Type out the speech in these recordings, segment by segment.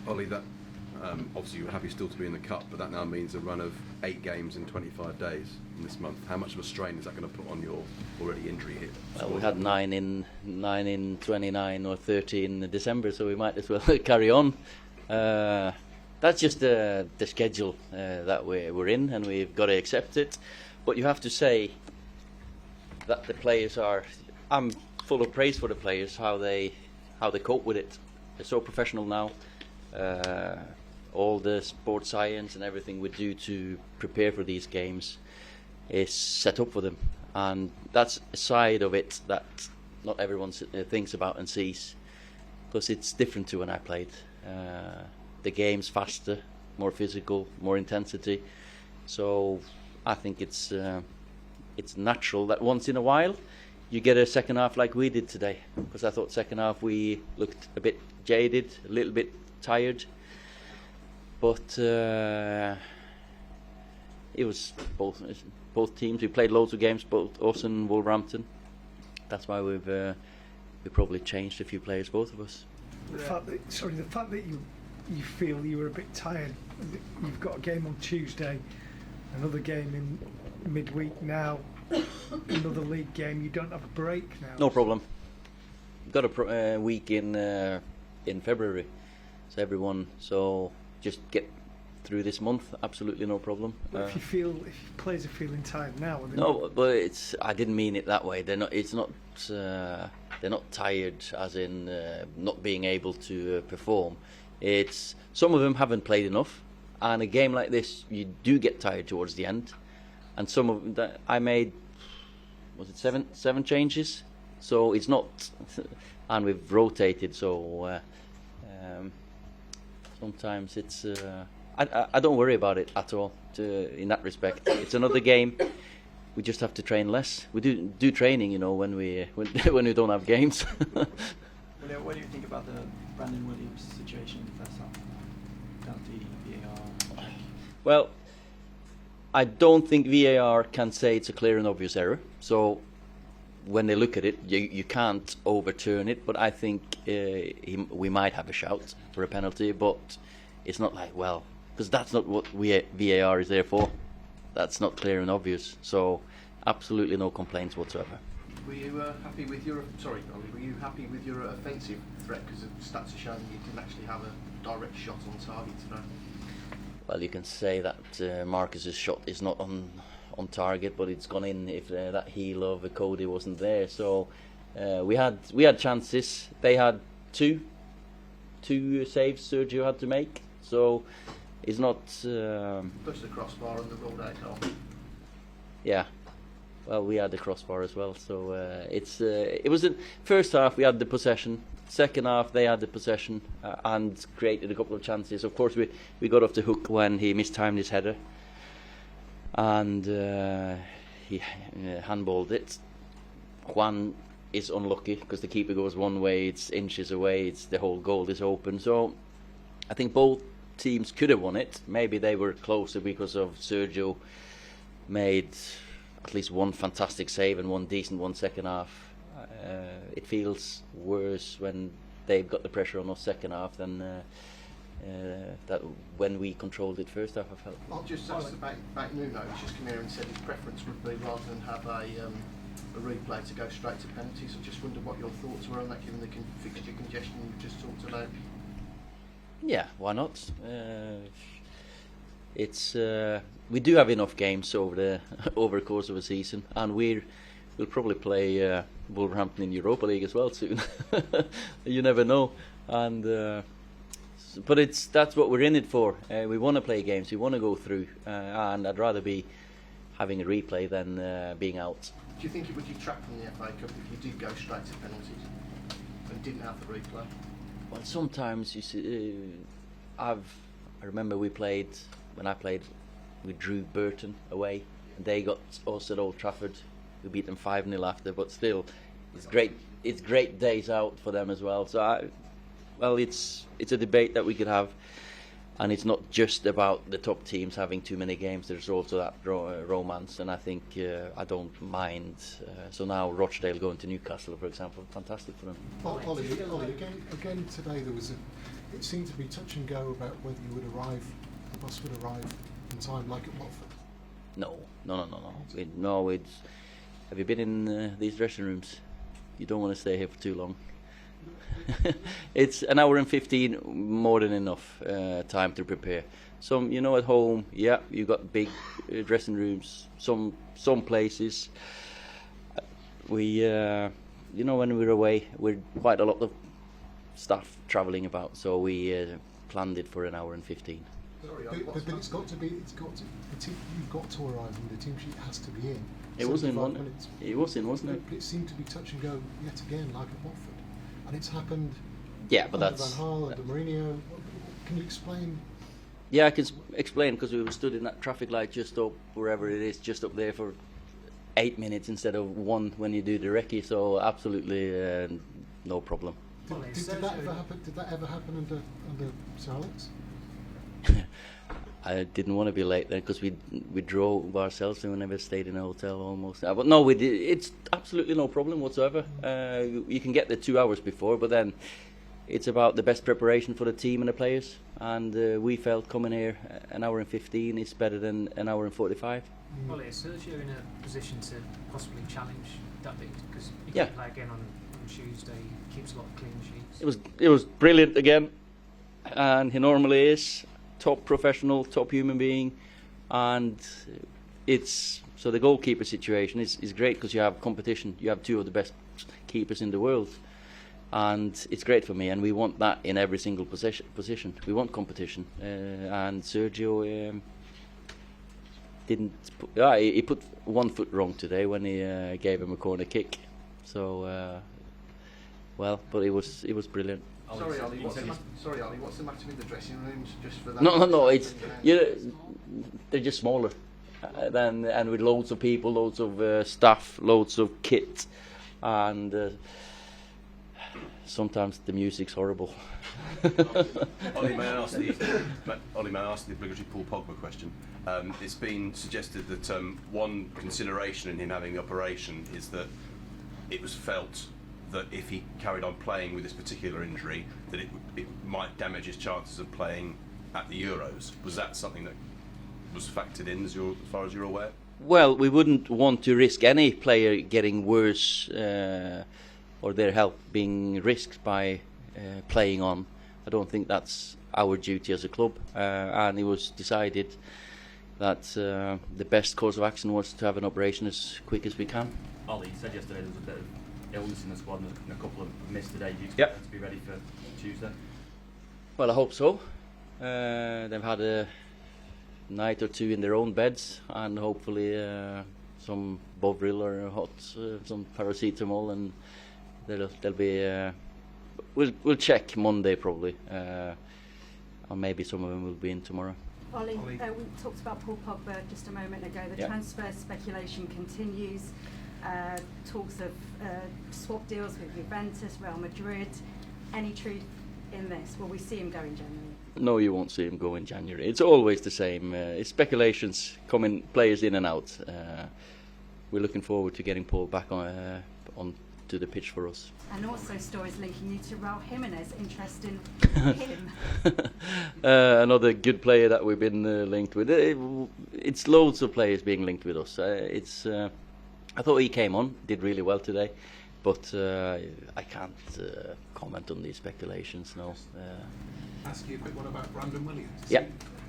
Ollie, that obviously you're happy still to be in the Cup, but that now means a run of 8 games in 25 days in this month. How much of a strain is that going to put on your already injury hit? Well, we had 9 in 29 or 30 in December, so we might as well carry on. That's just the schedule that we're in, and we've got to accept it. But you have to say that the players are. I'm full of praise for the players, how they cope with it. They're so professional now. All the sports science and everything we do to prepare for these games is set up for them, and that's a side of it that not everyone thinks about and sees, because it's different to when I played. The game's faster, more physical, more intensity. So I think it's natural that once in a while you get a second half like we did today, because I thought second half we looked a bit jaded, a little bit tired, but it was both teams. We played loads of games, both us and Wolverhampton. That's why we probably changed a few players, both of us. The fact that you feel you were a bit tired. You've got a game on Tuesday, another game in midweek now, another league game. You don't have a break now. No problem. Got a week in February, so just get through this month. Absolutely no problem. But if players are feeling tired now, no, but I didn't mean it that way. They're not. It's not. They're not tired, as in not being able to perform. It's some of them haven't played enough, and a game like this, you do get tired towards the end. And some of them, I made, was it seven changes? So it's not, and we've rotated. So sometimes it's. I don't worry about it at all. In that respect, it's another game. We just have to train less. We do training, when we don't have games. What do you think about the Brandon Williams situation in the first half? Down to VAR. Well, I don't think VAR can say it's a clear and obvious error. So when they look at it, you can't overturn it. But I think we might have a shout for a penalty. But it's not like, because that's not what VAR is there for. That's not clear and obvious. So absolutely no complaints whatsoever. Were you happy with your? Sorry, Ollie. Were you happy with your offensive threat? Because the stats are showing you didn't actually have a direct shot on target today. Well, you can say that Marcus's shot is not on target, but it's gone in if that heel of Cody wasn't there. So we had chances. They had two saves Sergio had to make. So it's not. Touched the crossbar and the rolled out goal. Yeah. Well, we had the crossbar as well, so it was the first half we had the possession. Second half they had the possession and created a couple of chances. Of course, we got off the hook when he mistimed his header, and he handballed it. Juan is unlucky because the keeper goes one way, it's inches away, the whole goal is open. So I think both teams could have won it. Maybe they were closer because of Sergio made at least one fantastic save and one decent one second half. It feels worse when they've got the pressure on us second half than that when we controlled it first half. I felt. I'll just ask about Nuno. He's just come here and said his preference would be rather than have a replay to go straight to penalties. I just wondered what your thoughts were on that, given the fixture congestion you've just talked about. Yeah, why not? We do have enough games over the course of a season, and we'll probably play Wolverhampton in Europa League as well soon. You never know, and but that's what we're in it for. We want to play games, we want to go through, and I'd rather be having a replay than being out. Do you think it would detract from the FA Cup if you did go straight to penalties and didn't have the replay? Well, sometimes you see, I remember when I played, we drew Burton away, and they got us at Old Trafford. We beat them 5-0 after, but still, it's great. It's great days out for them as well. So, it's a debate that we could have, and it's not just about the top teams having too many games. There's also that romance, and I think I don't mind. So now Rochdale going to Newcastle, for example, fantastic for them. Ollie, again today there was it seemed to be touch and go about whether you would arrive, the bus would arrive in time, like at Watford. No. Have you been in these dressing rooms? You don't want to stay here for too long. It's an hour and 15, more than enough time to prepare. Some, at home, yeah, you got big dressing rooms. Some places, we, when we're away, we're quite a lot of staff travelling about, so we planned it for an hour and 15. But it's got to be. You've got to arrive, and the team sheet has to be in. It was in, 75 wasn't minutes. it? It was in, wasn't it? But it seemed to be touch and go yet again, like at Watford, and it's happened. Yeah, but under that's. Van Gaal, under Mourinho. Can you explain? Yeah, I can explain, because we were stood in that traffic light just up wherever it is, just up there for 8 minutes instead of 1 when you do the recce. So absolutely no problem. Did that ever happen? Did that ever happen under Sir Alex? I didn't want to be late then, because we drove ourselves and we never stayed in a hotel almost. But no, it's absolutely no problem whatsoever. You can get there 2 hours before, but then it's about the best preparation for the team and the players. And we felt coming here an hour and 15 is better than an hour and 45. Well, is Sergio in a position to possibly challenge David? Because he Yeah. can play again on Tuesday, keeps a lot of clean sheets. It was brilliant again, and he normally is top professional, top human being, and so the goalkeeper situation is great, because you have competition. You have 2 of the best keepers in the world, and it's great for me. And we want that in every single position. We want competition, and Sergio didn't. He put 1 foot wrong today when he gave him a corner kick. So. But it was brilliant. Sorry, Ollie. What's the matter with the dressing rooms? Just for that. No. It's they're just smaller, and with loads of people, loads of staff, loads of kit, and sometimes the music's horrible. Ollie, may I ask the obligatory Paul Pogba question? It's been suggested that one consideration in him having the operation is that it was felt that if he carried on playing with this particular injury, that it might damage his chances of playing at the Euros. Was that something that was factored in as far as you're aware? Well, we wouldn't want to risk any player getting worse or their health being risked by playing on. I don't think that's our duty as a club, and it was decided that the best course of action was to have an operation as quick as we can. Ollie, you said yesterday there was a bit of illness in the squad and a couple of missed today. Do you expect them to be ready for Tuesday? Well, I hope so. They've had a night or 2 in their own beds, and hopefully some Bovril or hot, some paracetamol, and they'll be. We'll check Monday probably, or maybe some of them will be in tomorrow. Ollie, we talked about Paul Pogba just a moment ago. The transfer speculation continues. Talks of swap deals with Juventus, Real Madrid. Any truth in this? Will we see him go in January? No, you won't see him go in January. It's always the same. It's speculations, coming players in and out. We're looking forward to getting Paul back on to the pitch for us. And also stories linking you to Raul Jimenez. Interest in him? Another good player that we've been linked with. It's loads of players being linked with us. I thought he came on, did really well today, but I can't comment on these speculations, no. Ask you a quick one about Brandon Williams. Yeah.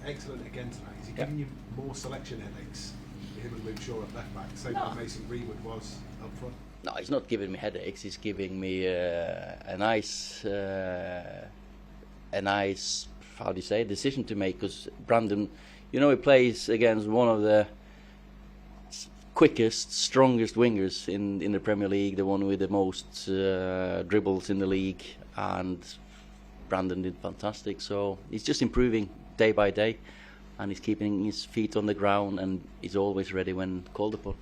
Excellent again tonight. Is he giving you more selection headaches? Him and Luke Shaw at left back, same as Mason Greenwood was up front. No, he's not giving me headaches. He's giving me a nice, how do you say, decision to make. Because Brandon, he plays against one of the quickest, strongest wingers in the Premier League, the one with the most dribbles in the league, and Brandon did fantastic. So he's just improving day by day, and he's keeping his feet on the ground, and he's always ready when called upon.